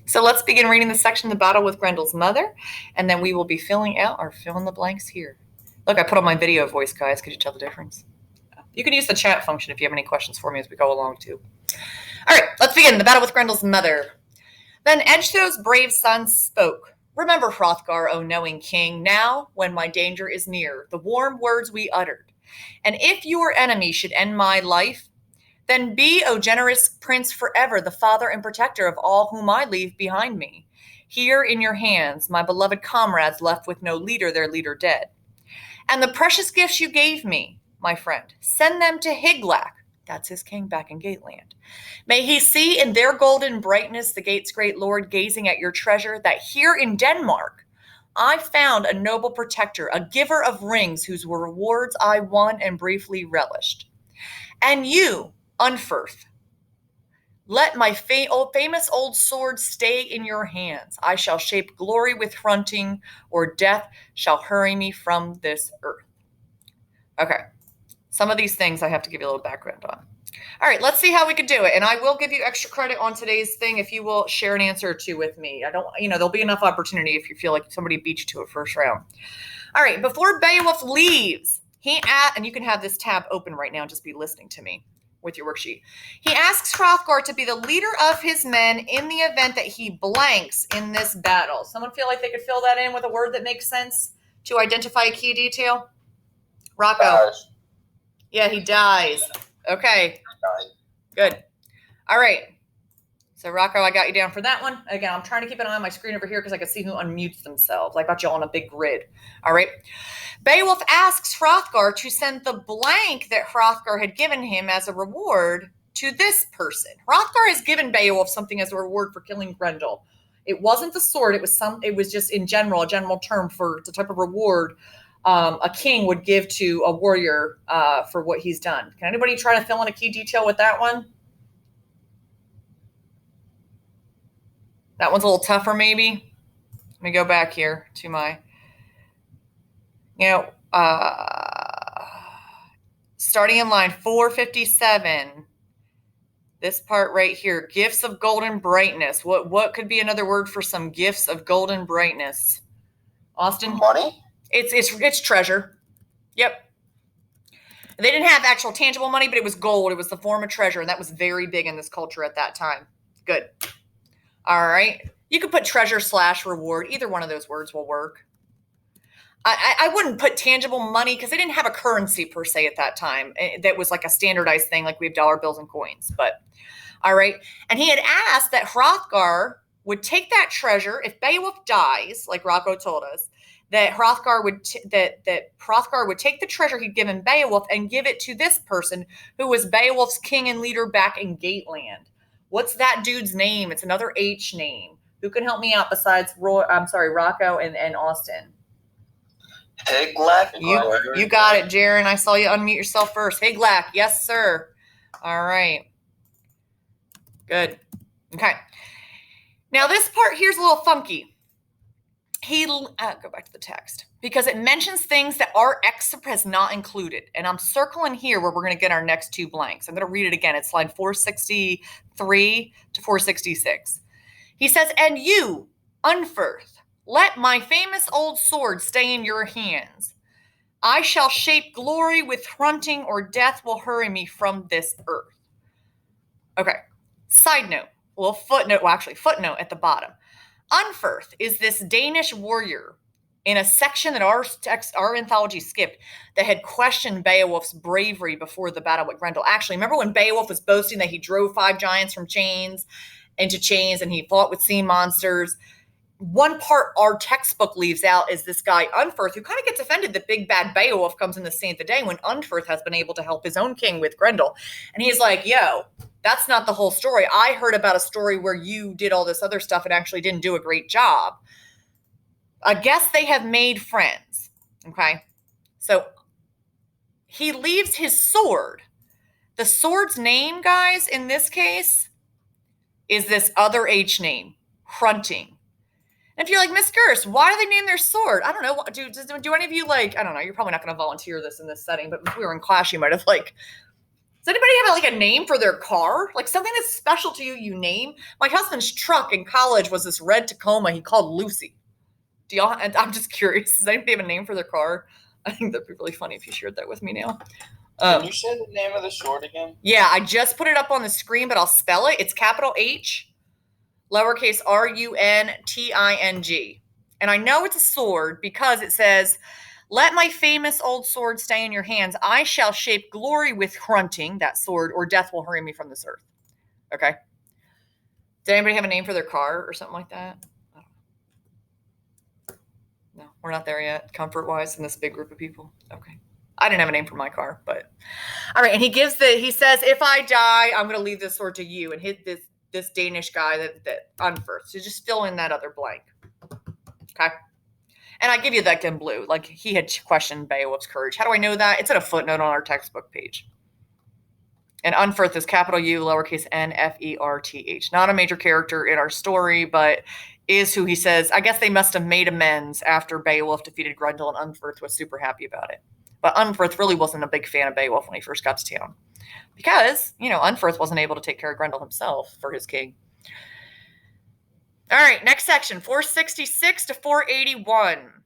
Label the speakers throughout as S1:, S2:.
S1: So let's begin reading the section, The Battle with Grendel's Mother, and then we will be filling out our fill in the blanks here. Look, I put on my video voice, guys. Could you tell the difference? You can use the chat function if you have any questions for me as we go along, too. All right, let's begin. The Battle with Grendel's Mother. Then Edgethow's brave son spoke. Remember, Hrothgar, O knowing king, now, when my danger is near, the warm words we uttered. And if your enemy should end my life, then be, O generous prince, forever the father and protector of all whom I leave behind me. Here in your hands, my beloved comrades left with no leader, their leader dead. And the precious gifts you gave me, my friend, send them to Hygelac, that's his king back in Gateland. May he see in their golden brightness the gate's great lord gazing at your treasure, that here in Denmark I found a noble protector, a giver of rings whose rewards I won and briefly relished. And you, Unferth, let my famous old sword stay in your hands. I shall shape glory with Hrunting, or death shall hurry me from this earth. Okay, some of these things I have to give you a little background on. All right, let's see how we could do it. And I will give you extra credit on today's thing if you will share an answer or two with me. There'll be enough opportunity if you feel like somebody beat you to a first round. All right, before Beowulf leaves, and you can have this tab open right now, just be listening to me with your worksheet. He asks Hrothgar to be the leader of his men in the event that he blanks in this battle. Someone feel like they could fill that in with a word that makes sense to identify a key detail? Rocco. Yeah, he dies. Okay. Good. All right. So, Rocco, I got you down for that one. Again, I'm trying to keep an eye on my screen over here because I can see who unmutes themselves. I got you all on a big grid. All right. Beowulf asks Hrothgar to send the blank that Hrothgar had given him as a reward to this person. Hrothgar has given Beowulf something as a reward for killing Grendel. It wasn't the sword. It was just in general, a general term for the type of reward a king would give to a warrior for what he's done. Can anybody try to fill in a key detail with that one? That one's a little tougher, maybe. Let me go back here to my, starting in line 457. This part right here, gifts of golden brightness. What could be another word for some gifts of golden brightness? Austin?
S2: Money?
S1: It's treasure. Yep. They didn't have actual tangible money, but it was gold. It was the form of treasure, and that was very big in this culture at that time. Good. All right. You could put treasure / reward. Either one of those words will work. I wouldn't put tangible money because they didn't have a currency per se at that time. That was like a standardized thing, like we have dollar bills and coins. But all right. And he had asked that Hrothgar would take that treasure if Beowulf dies, like Rocco told us, that Hrothgar would take the treasure he'd given Beowulf and give it to this person who was Beowulf's king and leader back in Gateland. What's that dude's name? It's another H name. Who can help me out besides Rocco and Austin?
S2: Hygelac.
S1: You got it, Jaren. I saw you unmute yourself first. Hygelac. Yes, sir. All right. Good. Okay. Now this part here's a little funky. Go back to the text because it mentions things that our excerpt has not included. And I'm circling here where we're going to get our next two blanks. I'm going to read it again. It's line 463 to 466. He says, and you, Unferth, let my famous old sword stay in your hands. I shall shape glory with Hrunting, or death will hurry me from this earth. Okay. Side note, footnote at the bottom. Unferth is this Danish warrior in a section that our anthology skipped that had questioned Beowulf's bravery before the battle with Grendel. Actually, remember when Beowulf was boasting that he drove 5 giants from chains into chains and he fought with sea monsters? One part our textbook leaves out is this guy Unferth, who kind of gets offended that big bad Beowulf comes in the scene of the day when Unferth has been able to help his own king with Grendel. And he's like, yo, that's not the whole story. I heard about a story where you did all this other stuff and actually didn't do a great job. I guess they have made friends. Okay. So he leaves his sword. The sword's name, guys, in this case, is this other H name, Hrunting. And if you're like, Miss Gerst, why do they name their sword? I don't know. Do any of you I don't know. You're probably not going to volunteer this in this setting, but if we were in class, you might have Does anybody have like a name for their car? Like something that's special to you, you name? My husband's truck in college was this red Tacoma he called Lucy. Do y'all, I'm just curious. Does anybody have a name for their car? I think that'd be really funny if you shared that with me now.
S2: Can you say the name of the sword again?
S1: Yeah, I just put it up on the screen, but I'll spell it. It's capital H, lowercase RUNTING. And I know it's a sword because it says, "Let my famous old sword stay in your hands. I shall shape glory with grunting, that sword, or death will hurry me from this earth." Okay. Does anybody have a name for their car or something like that? No, we're not there yet, comfort-wise, in this big group of people. Okay. I didn't have a name for my car, but all right. And he says, "If I die, I'm going to leave this sword to you," and hit this Danish guy that Unferth. So just fill in that other blank. Okay. And I give you that in blue. Like he had questioned Beowulf's courage. How do I know that? It's in a footnote on our textbook page. And Unferth is capital U, lowercase Nferth. Not a major character in our story, but is who he says. I guess they must have made amends after Beowulf defeated Grendel, and Unferth was super happy about it. But Unferth really wasn't a big fan of Beowulf when he first got to town. Because, Unferth wasn't able to take care of Grendel himself for his king. All right, next section, 466 to 481.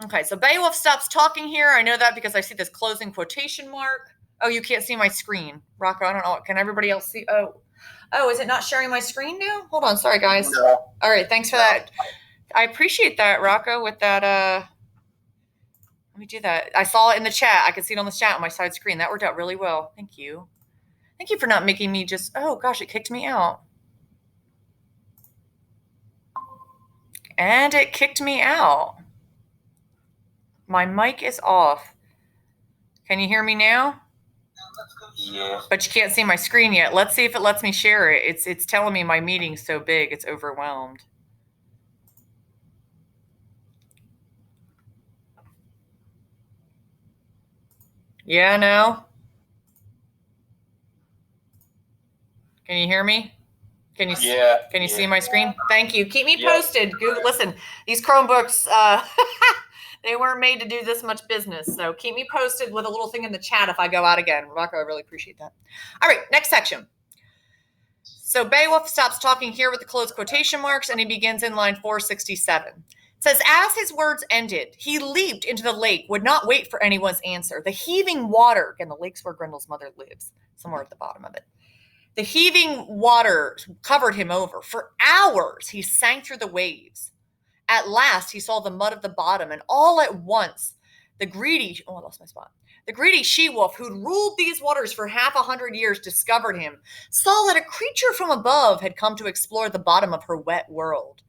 S1: Okay, so Beowulf stops talking here. I know that because I see this closing quotation mark. Oh, you can't see my screen. Rocco, I don't know. Can everybody else see? Oh, is it not sharing my screen now? Hold on. Sorry, guys.
S2: No.
S1: All right, thanks for that. I appreciate that, Rocco, with that. Let me do that. I saw it in the chat. I could see it on the chat on my side screen. That worked out really well. Thank you. Thank you for not making me just, oh gosh, it kicked me out. And it kicked me out. My mic is off. Can you hear me now?
S2: Yeah.
S1: But you can't see my screen yet. Let's see if it lets me share it. It's telling me my meeting's so big, it's overwhelmed. Yeah, no? Can you hear me? Can you see my screen? Thank you. Keep me posted. Google, listen, these Chromebooks, they weren't made to do this much business. So keep me posted with a little thing in the chat if I go out again. Rocco, I really appreciate that. All right, next section. So Beowulf stops talking here with the closed quotation marks, and he begins in line 467. It says, "As his words ended, he leaped into the lake, would not wait for anyone's answer. The heaving water," again, the lake's where Grendel's mother lives, somewhere at the bottom of it. "The heaving water covered him over. For hours he sank through the waves. At last he saw the mud of the bottom, and all at once the greedy," I lost my spot. "The greedy she-wolf who'd ruled these waters for 100 years discovered him, saw that a creature from above had come to explore the bottom of her wet world.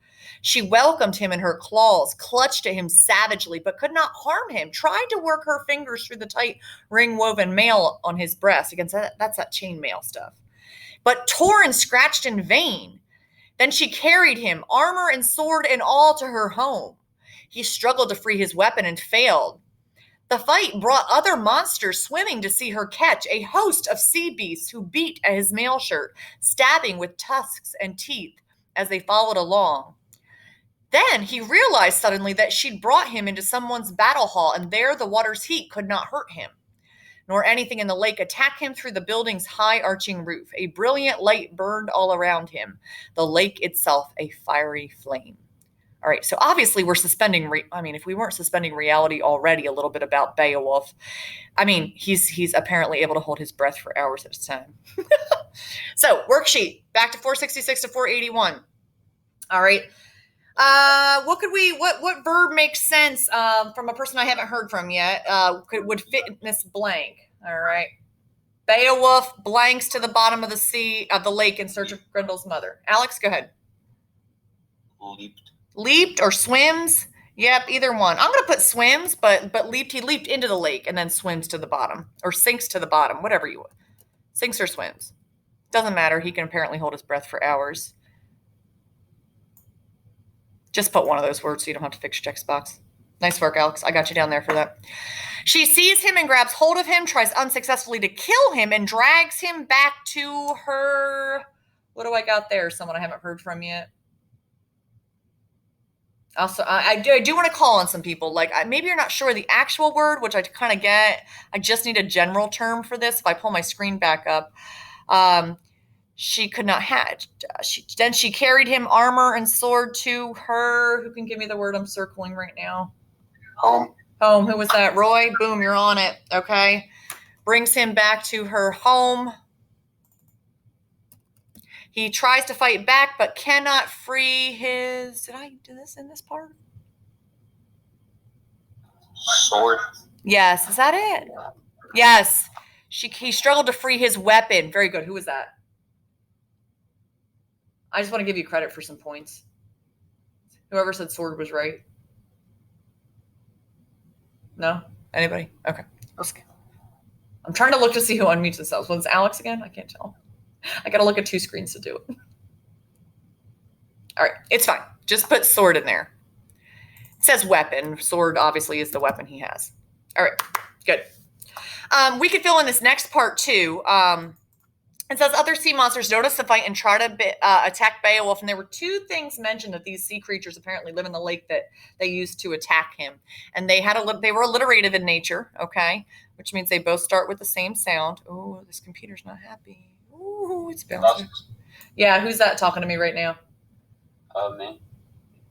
S1: She welcomed him in her claws, clutched at him savagely, but could not harm him, tried to work her fingers through the tight ring-woven mail on his breast." Again, that's that chain mail stuff. "But tore and scratched in vain. Then she carried him, armor and sword and all, to her home. He struggled to free his weapon and failed. The fight brought other monsters swimming to see her catch, a host of sea beasts who beat at his mail shirt, stabbing with tusks and teeth as they followed along. Then he realized suddenly that she'd brought him into someone's battle hall, and there the water's heat could not hurt him, nor anything in the lake attack him through the building's high arching roof. A brilliant light burned all around him, the lake itself a fiery flame." All right, so obviously we're suspending, if we weren't suspending reality already a little bit about Beowulf, he's apparently able to hold his breath for hours at a time. So worksheet, back to 466 to 481. All right. What verb makes sense from a person I haven't heard from yet? Would fit in this blank. All right. Beowulf blanks to the bottom of the lake in search of Grendel's mother. Alex, go ahead. Leaped or swims? Yep, either one. I'm going to put swims, but leaped. He leaped into the lake and then swims to the bottom, or sinks to the bottom, whatever you want. Sinks or swims. Doesn't matter. He can apparently hold his breath for hours. Just put one of those words so you don't have to fix your text box. Nice work, Alex. I got you down there for that. "She sees him and grabs hold of him, tries unsuccessfully to kill him, and drags him back to her..." What do I got there? Someone I haven't heard from yet. Also, I do want to call on some people. Like, maybe you're not sure the actual word, which I kind of get. I just need a general term for this. If I pull my screen back up, she could not have. Then she carried him armor and sword to her. Who can give me the word I'm circling right now?
S2: Home.
S1: Home. Who was that? Roy? Boom, you're on it. Okay. Brings him back to her home. He tries to fight back, but cannot free his... Did I do this in this part?
S2: Sword.
S1: Yes. Is that it? Yes. He struggled to free his weapon. Very good. Who was that? I just want to give you credit for some points. Whoever said sword was right. No? Anybody? Okay. I'm trying to look to see who unmutes themselves. Was it Alex again? I can't tell. I got to look at two screens to do it. All right. It's fine. Just put sword in there. It says weapon. Sword obviously is the weapon he has. All right. Good. We could fill in this next part too. It says other sea monsters notice the fight and try to attack Beowulf. And there were two things mentioned that these sea creatures apparently live in the lake that they used to attack him. And they were alliterative in nature, okay? Which means they both start with the same sound. Oh, this computer's not happy. Ooh, it's bouncing. Yeah, who's that talking to me right now?
S2: Me.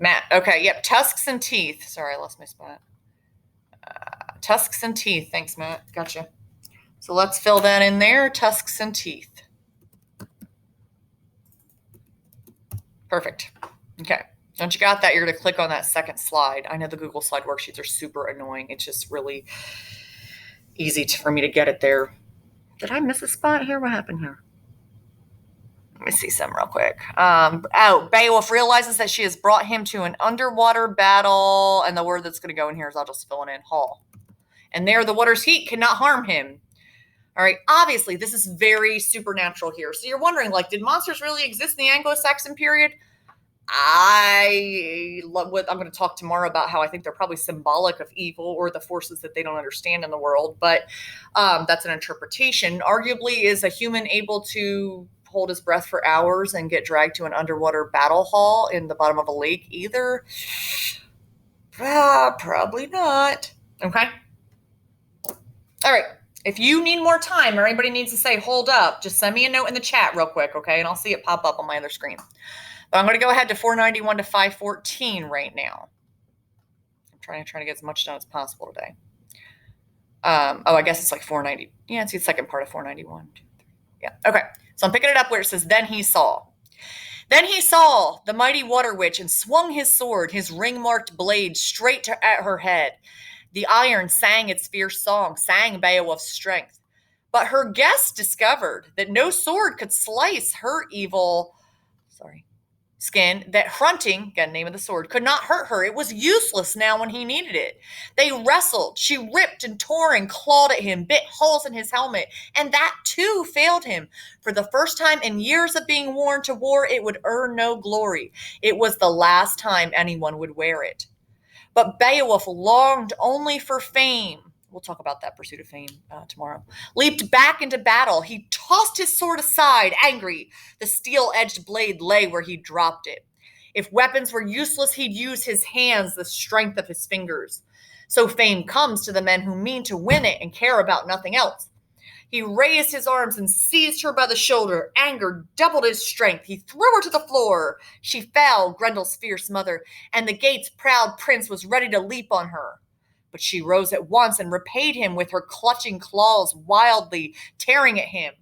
S1: Matt. Okay, yep. Tusks and teeth. Sorry, I lost my spot. Tusks and teeth. Thanks, Matt. Gotcha. So let's fill that in there. Tusks and teeth. Perfect. Okay. Once you got that, you're going to click on that second slide. I know the Google slide worksheets are super annoying. It's just really easy for me to get it there. Did I miss a spot here? What happened here? Let me see some real quick. Beowulf realizes that she has brought him to an underwater battle. And the word that's going to go in here is, I'll just fill it in, hall. And there the water's heat cannot harm him. All right. Obviously, this is very supernatural here. So you're wondering, like, did monsters really exist in the Anglo-Saxon period? I'm going to talk tomorrow about how I think they're probably symbolic of evil or the forces that they don't understand in the world. But that's an interpretation. Arguably, is a human able to hold his breath for hours and get dragged to an underwater battle hall in the bottom of a lake either? Probably not. Okay. All right. If you need more time or anybody needs to say, hold up, just send me a note in the chat real quick, okay? And I'll see it pop up on my other screen. But I'm going to go ahead to 491 to 514 right now. I'm trying to get as much done as possible today. I guess it's like 490. Yeah, it's the second part of 491. Yeah, okay. So I'm picking it up where it says, then he saw. Then he saw the mighty water witch and swung his sword, his ring-marked blade, straight at her head. The iron sang its fierce song, sang Beowulf's strength. But her guests discovered that no sword could slice her evil skin, that Hrunting, again, name of the sword, could not hurt her. It was useless now when he needed it. They wrestled. She ripped and tore and clawed at him, bit holes in his helmet, and that too failed him. For the first time in years of being worn to war, it would earn no glory. It was the last time anyone would wear it. But Beowulf longed only for fame. We'll talk about that pursuit of fame tomorrow. Leaped back into battle. He tossed his sword aside, angry. The steel-edged blade lay where he dropped it. If weapons were useless, he'd use his hands, the strength of his fingers. So fame comes to the men who mean to win it and care about nothing else. He raised his arms and seized her by the shoulder. Anger doubled his strength. He threw her to the floor. She fell, Grendel's fierce mother, and the gate's proud prince was ready to leap on her. But she rose at once and repaid him with her clutching claws, wildly tearing at him.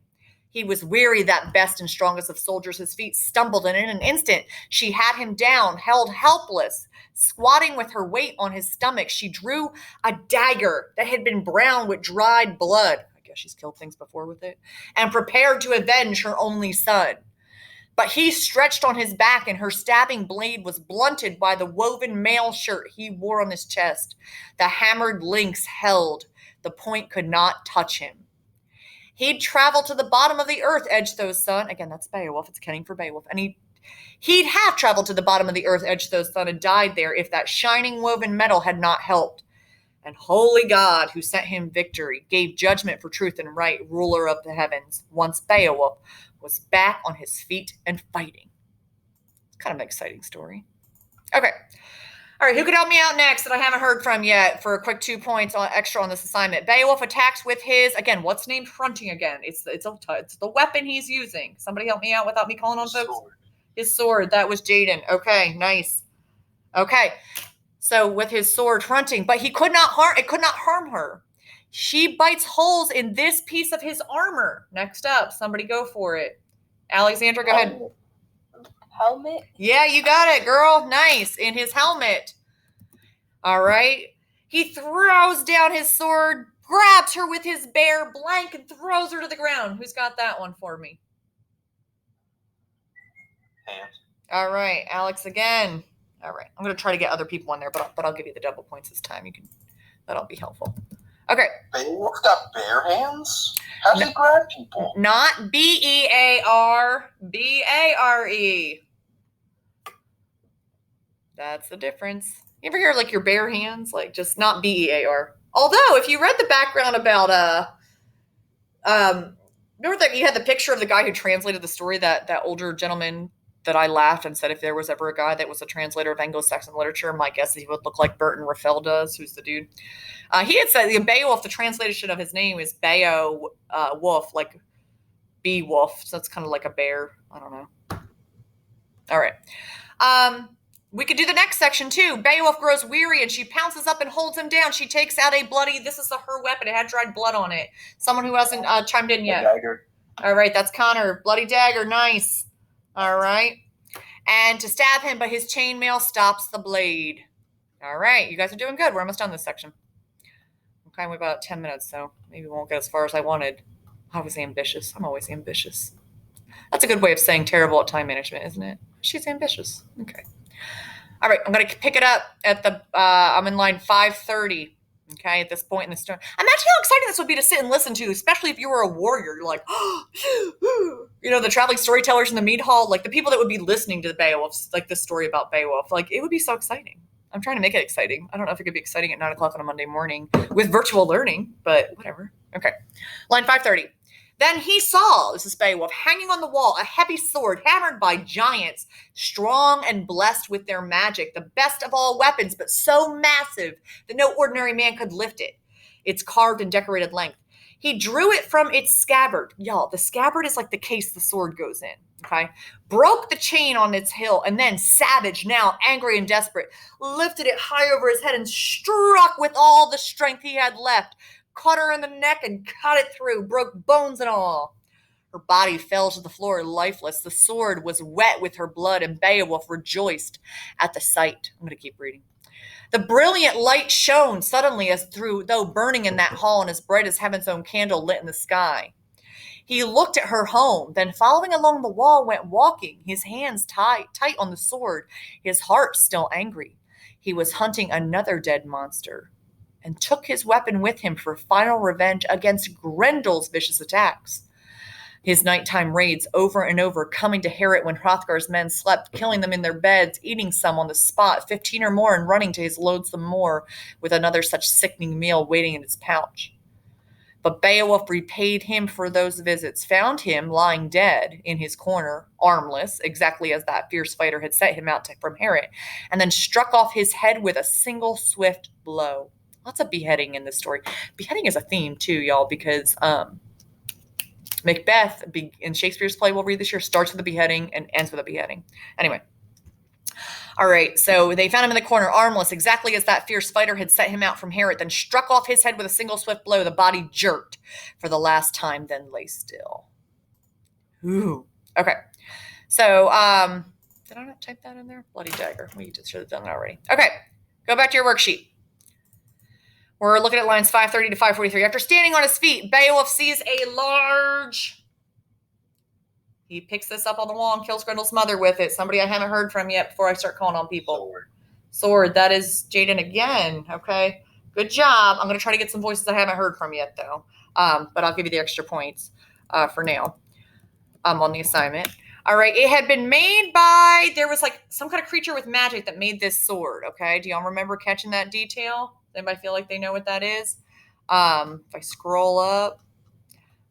S1: He was weary, that best and strongest of soldiers. His feet stumbled, and in an instant she had him down, held helpless. Squatting with her weight on his stomach, she drew a dagger that had been brown with dried blood. I guess she's killed things before with it. And prepared to avenge her only son. But he stretched on his back, and her stabbing blade was blunted by the woven mail shirt he wore on his chest. The hammered links held. The point could not touch him. He'd traveled to the bottom of the earth, Edgethow's son. Again, that's Beowulf. It's Kenning for Beowulf. And he'd have traveled to the bottom of the earth, Edgethow's son, and died there if that shining woven metal had not helped. And holy God, who sent him victory, gave judgment for truth and right, ruler of the heavens. Once Beowulf was back on his feet and fighting. It's kind of an exciting story. Okay. All right, who could help me out next that I haven't heard from yet for a quick 2 points extra on this assignment? Beowulf attacks with his, again, what's named fronting again? It's the weapon he's using. Somebody help me out without me calling on folks.
S2: Sword.
S1: His sword. That was Jaden. Okay, nice. Okay, so with his sword fronting, but it could not harm her. She bites holes in this piece of his armor. Next up, somebody go for it. Alexandra, go ahead.
S3: Helmet?
S1: Yeah, you got it, girl. Nice. In his helmet. All right. He throws down his sword, grabs her with his bare blank, and throws her to the ground. Who's got that one for me?
S2: Hands.
S1: All right, Alex again. All right. I'm going to try to get other people in there, but I'll give you the double points this time. That'll be helpful. Okay.
S2: Beowulf got bare hands? How's he grab people?
S1: Not B-E-A-R, B-A-R-E. That's the difference. You ever hear like your bare hands? Like just not B-E-A-R. Although if you read the background about remember that you had the picture of the guy who translated the story, that older gentleman that I laughed and said if there was ever a guy that was a translator of Anglo-Saxon literature, my guess is he would look like Burton Raffel does, who's the dude. He had said the Beowulf, the translation of his name is Beo Wolf, like Beowulf. So that's kind of like a bear. I don't know. All right. We could do the next section too. Beowulf grows weary and she pounces up and holds him down. She takes out a bloody, this is her weapon. It had dried blood on it. Someone who hasn't chimed in yet.
S2: Dagger.
S1: All right, that's Connor. Bloody dagger, nice. All right. And to stab him, but his chainmail stops the blade. All right, you guys are doing good. We're almost done this section. Okay, we've got 10 minutes, so maybe we won't get as far as I wanted. I was ambitious. I'm always ambitious. That's a good way of saying terrible at time management, isn't it? She's ambitious. Okay. All right, I'm going to pick it up at the, I'm in line 530. Okay, at this point in the story. Imagine how exciting this would be to sit and listen to, especially if you were a warrior. You're like, you know, the traveling storytellers in the mead hall, like the people that would be listening to the Beowulf, like the story about Beowulf. Like, it would be so exciting. I'm trying to make it exciting. I don't know if it could be exciting at 9 o'clock on a Monday morning with virtual learning, but whatever. Okay, line 530. Then he saw, this is Beowulf, hanging on the wall, a heavy sword hammered by giants, strong and blessed with their magic, the best of all weapons, but so massive that no ordinary man could lift it. Its carved and decorated length. He drew it from its scabbard. Y'all, the scabbard is like the case the sword goes in, okay? Broke the chain on its hilt, and then, savage now, angry and desperate, lifted it high over his head and struck with all the strength he had left. Caught her in the neck and cut it through, broke bones and all. Her body fell to the floor lifeless. The sword was wet with her blood, and Beowulf rejoiced at the sight. I'm going to keep reading. The brilliant light shone suddenly as through, though burning in that hall and as bright as heaven's own candle lit in the sky. He looked at her home, then following along the wall went walking, his hands tight on the sword, his heart still angry. He was hunting another dead monster, and took his weapon with him for final revenge against Grendel's vicious attacks. His nighttime raids over and over, coming to Heorot when Hrothgar's men slept, killing them in their beds, eating some on the spot, 15 or more, and running to his loathsome moor with another such sickening meal waiting in his pouch. But Beowulf repaid him for those visits, found him lying dead in his corner, armless, exactly as that fierce fighter had set him out from Heorot, and then struck off his head with a single swift blow. Lots of beheading in this story. Beheading is a theme too, y'all, because Macbeth in Shakespeare's play we'll read this year starts with a beheading and ends with a beheading. Anyway. All right, so they found him in the corner, armless, exactly as that fierce fighter had set him out from Heorot, then struck off his head with a single swift blow. The body jerked for the last time, then lay still. Ooh. Okay. So, did I not type that in there? Bloody dagger. We just should have done that already. Okay. Go back to your worksheet. We're looking at lines 530 to 543. After standing on his feet, Beowulf sees a large... He picks this up on the wall and kills Grendel's mother with it. Somebody I haven't heard from yet before I start calling on people. Sword. That is Jaden again. Okay. Good job. I'm going to try to get some voices I haven't heard from yet, though. But I'll give you the extra points for now on the assignment. All right. It had been made by... There was like some kind of creature with magic that made this sword. Okay. Do y'all remember catching that detail? Anybody feel like they know what that is? If I scroll up.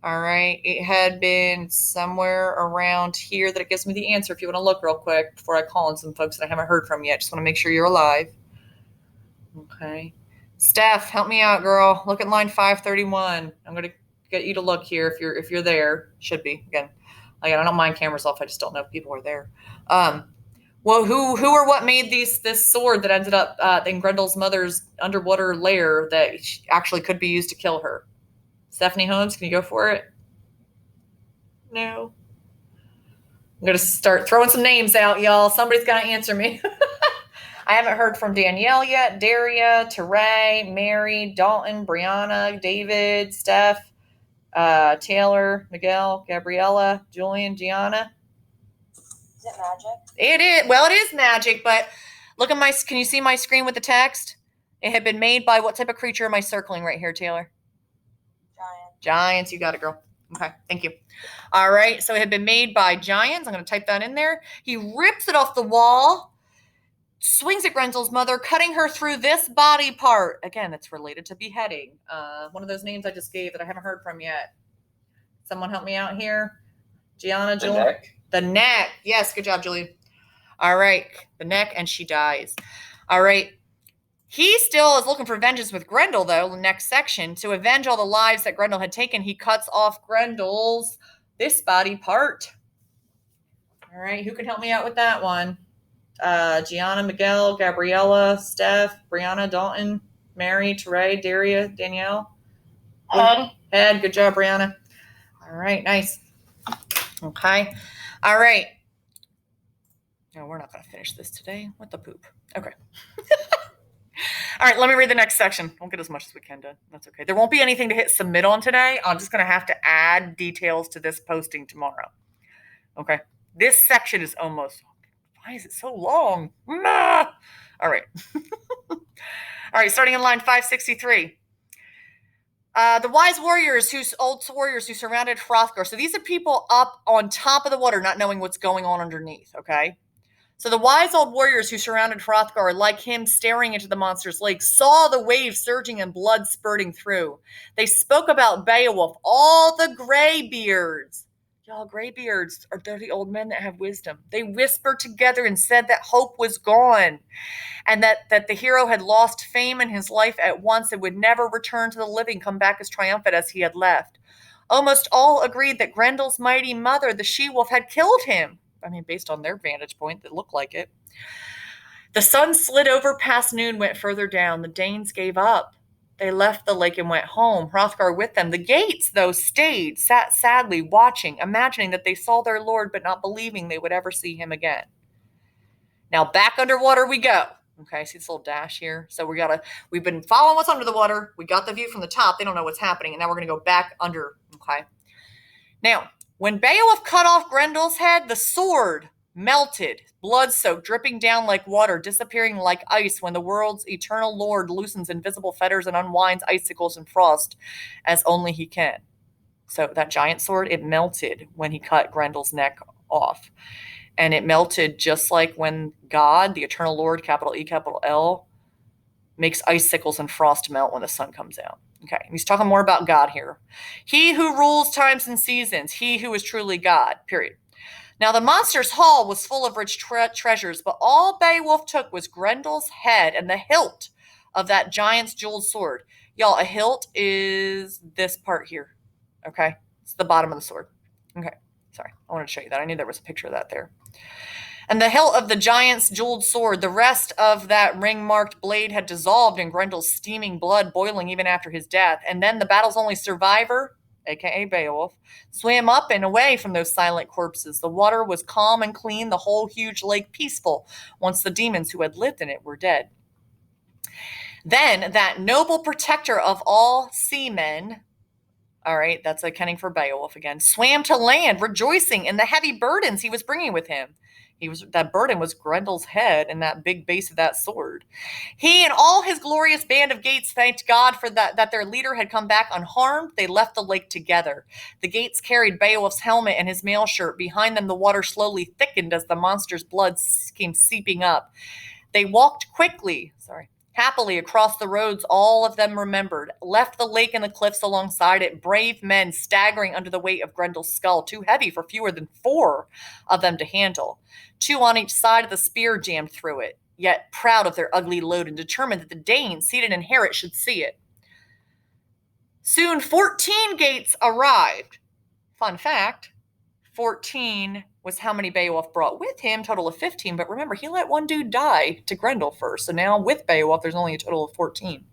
S1: All right. It had been somewhere around here that it gives me the answer if you want to look real quick before I call on some folks that I haven't heard from yet. Just want to make sure you're alive. Okay. Steph, help me out, girl. Look at line 531. I'm gonna get you to look here if you're there. Should be again. I don't mind cameras off. I just don't know if people are there. Well, who or what made this sword that ended up in Grendel's mother's underwater lair that actually could be used to kill her? Stephanie Holmes, can you go for it? No. I'm gonna start throwing some names out, y'all. Somebody's gotta answer me. I haven't heard from Danielle yet. Daria, Teray, Mary, Dalton, Brianna, David, Steph, Taylor, Miguel, Gabriella, Julian, Gianna.
S3: Is it magic?
S1: It is. Well, it is magic, but look at my. Can you see my screen with the text? It had been made by what type of creature am I circling right here, Taylor?
S3: Giant.
S1: Giants. You got it, girl. Okay, thank you. All right, so it had been made by giants. I'm going to type that in there. He rips it off the wall, swings at Grendel's mother, cutting her through this body part. Again, that's related to beheading. One of those names I just gave that I haven't heard from yet. Someone help me out here. Gianna,
S2: The
S1: Julian.
S2: neck.
S1: The neck. Yes, good job, Julian. All right, the neck, and she dies. All right. He still is looking for vengeance with Grendel, though, the next section. To avenge all the lives that Grendel had taken, he cuts off Grendel's this body part. All right, who can help me out with that one? Gianna, Miguel, Gabriella, Steph, Brianna, Dalton, Mary, Teray, Daria, Danielle. Head. Good job, Brianna. All right, nice. Okay. All right. No, we're not going to finish this today. What the poop? Okay. All right, let me read the next section. We'll get as much as we can done. That's okay. There won't be anything to hit submit on today. I'm just going to have to add details to this posting tomorrow. Okay. This section is almost, why is it so long? Nah. All right. All right, starting in line 563. The wise old warriors who surrounded Hrothgar. So these are people up on top of the water, not knowing what's going on underneath, okay? So the wise old warriors who surrounded Hrothgar, like him staring into the monster's lake, saw the waves surging and blood spurting through. They spoke about Beowulf, all the graybeards. Y'all, graybeards are dirty old men that have wisdom. They whispered together and said that hope was gone, and that the hero had lost fame in his life at once and would never return to the living, come back as triumphant as he had left. Almost all agreed that Grendel's mighty mother, the she-wolf, had killed him. I mean, based on their vantage point, that looked like it. The sun slid over past noon, went further down. The Danes gave up. They left the lake and went home, Hrothgar with them. The Gates, though, stayed, sat sadly watching, imagining that they saw their lord, but not believing they would ever see him again. Now back underwater we go. Okay, see this little dash here? So we've been following what's under the water. We got the view from the top. They don't know what's happening. And now we're going to go back under. Okay. Now, when Beowulf cut off Grendel's head, the sword melted, blood-soaked, dripping down like water, disappearing like ice when the world's eternal lord loosens invisible fetters and unwinds icicles and frost as only he can. So that giant sword, it melted when he cut Grendel's neck off. And it melted just like when God, the eternal Lord, capital E, capital L, makes icicles and frost melt when the sun comes out. Okay, and he's talking more about God here. He who rules times and seasons, he who is truly God, period. Now the monster's hall was full of rich treasures, but all Beowulf took was Grendel's head and the hilt of that giant's jeweled sword. Y'all, a hilt is this part here. Okay, it's the bottom of the sword. Okay, sorry, I wanted to show you that. I knew there was a picture of that there. And the hilt of the giant's jeweled sword, the rest of that ring-marked blade had dissolved in Grendel's steaming blood, boiling even after his death. And then the battle's only survivor, aka Beowulf, swam up and away from those silent corpses. The water was calm and clean, the whole huge lake peaceful, once the demons who had lived in it were dead. Then that noble protector of all seamen, all right, that's accounting for Beowulf again, swam to land, rejoicing in the heavy burdens he was bringing with him. That burden was Grendel's head and that big base of that sword. He and all his glorious band of Gates thanked God for that their leader had come back unharmed. They left the lake together. The Gates carried Beowulf's helmet and his mail shirt. Behind them, the water slowly thickened as the monster's blood came seeping up. They walked happily across the roads all of them remembered, left the lake and the cliffs alongside it, brave men staggering under the weight of Grendel's skull, too heavy for fewer than 4 of them to handle. 2 on each side of the spear jammed through it. yet proud of their ugly load and determined that the Danes seated in Heorot should see it. Soon 14 Geats arrived. Fun fact, 14 was how many Beowulf brought with him, total of 15. But remember, he let one dude die to Grendel first. So now with Beowulf, there's only a total of 14.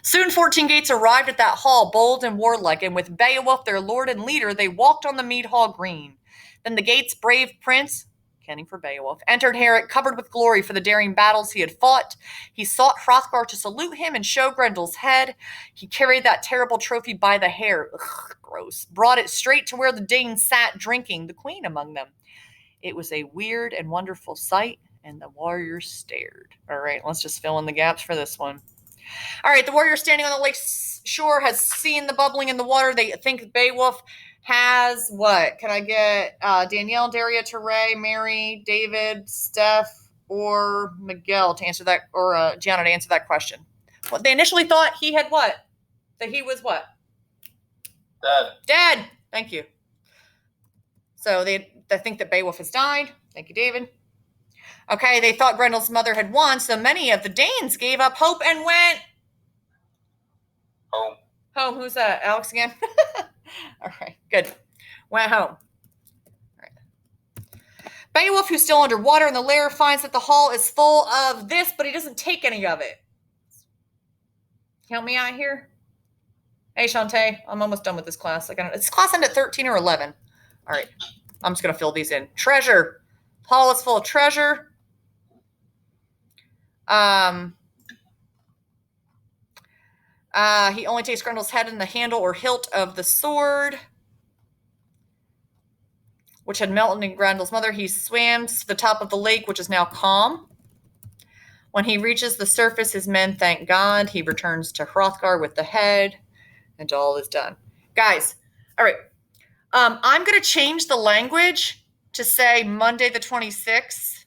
S1: Soon 14 Geats arrived at that hall, bold and warlike, and with Beowulf, their lord and leader, they walked on the mead hall green. Then the Geats' brave prince, counting for Beowulf, entered Heorot covered with glory for the daring battles he had fought. He sought Hrothgar to salute him and show Grendel's head. He carried that terrible trophy by the hair. Ugh, gross. Brought it straight to where the Danes sat drinking, the queen among them. It was a weird and wonderful sight, and the warriors stared. All right, let's just fill in the gaps for this one. All right, the warrior standing on the lake's shore has seen the bubbling in the water. They think Beowulf has what? Can I get Danielle, Daria, Teray, Mary, David, Steph, or Miguel to answer that, or Gianna to answer that question? Well, they initially thought he had what? That he was what? Dead. Thank you. So they think that Beowulf has died. Thank you, David. Okay, they thought Grendel's mother had won, so many of the Danes gave up hope and went
S2: Home.
S1: home. Who's that? Alex again? All right, good. Went home. All right. Beowulf, who's still underwater in the lair, finds that the hall is full of this, but he doesn't take any of it. Help me out here. Hey, Shantae, I'm almost done with this class. It's class end at 13 or 11. All right, I'm just going to fill these in. Treasure. Hall is full of treasure. He only takes Grendel's head and the handle or hilt of the sword, which had melted in Grendel's mother. He swam to the top of the lake, which is now calm. When he reaches the surface, his men thank God. He returns to Hrothgar with the head, and all is done. Guys, all right. I'm going to change the language to say Monday the 26th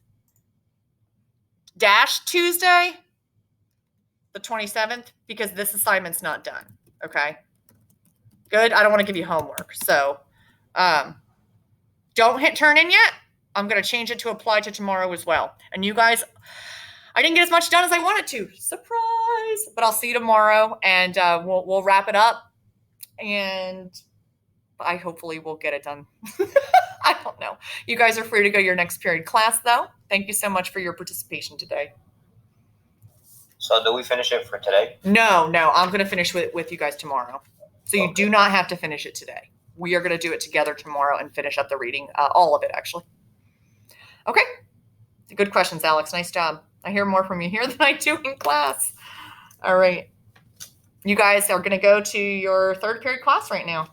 S1: - Tuesday the 27th, because this assignment's not done. Okay? Good. I don't want to give you homework. So don't hit turn in yet. I'm going to change it to apply to tomorrow as well. And you guys, I didn't get as much done as I wanted to. Surprise. But I'll see you tomorrow, and we'll wrap it up. And I hopefully will get it done. I don't know. You guys are free to go to your next period class, though. Thank you so much for your participation today.
S4: So do we finish it for today?
S1: No. I'm going to finish with you guys tomorrow. So you do not have to finish it today. We are going to do it together tomorrow and finish up the reading. All of it, actually. Okay. Good questions, Alex. Nice job. I hear more from you here than I do in class. All right. You guys are going to go to your third period class right now.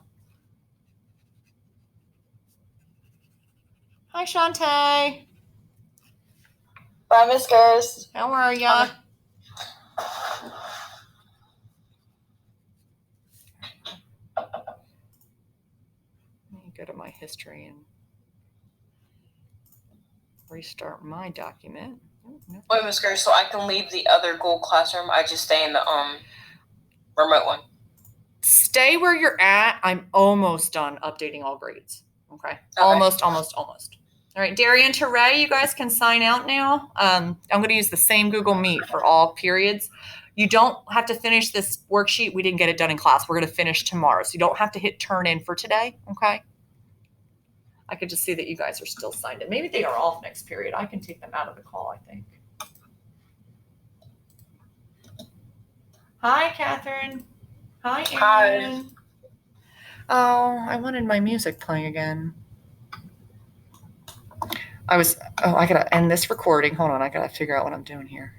S1: Hi, Shantae.
S3: Bye, Miss Gers.
S1: How are ya? Let me go to my history and restart my document. Oh, no.
S5: Wait, Miss Gers, so I can leave the other Google Classroom. I just stay in the remote one.
S1: Stay where you're at. I'm almost done updating all grades. Okay. Almost. All right, Darian, Teray, you guys can sign out now. I'm going to use the same Google Meet for all periods. You don't have to finish this worksheet. We didn't get it done in class. We're going to finish tomorrow. So you don't have to hit turn in for today. Okay. I could just see that you guys are still signed in. Maybe they are off next period. I can take them out of the call, I think. Hi, Catherine. Hi, Aaron. Oh, I wanted my music playing again. I got to end this recording. Hold on. I got to figure out what I'm doing here.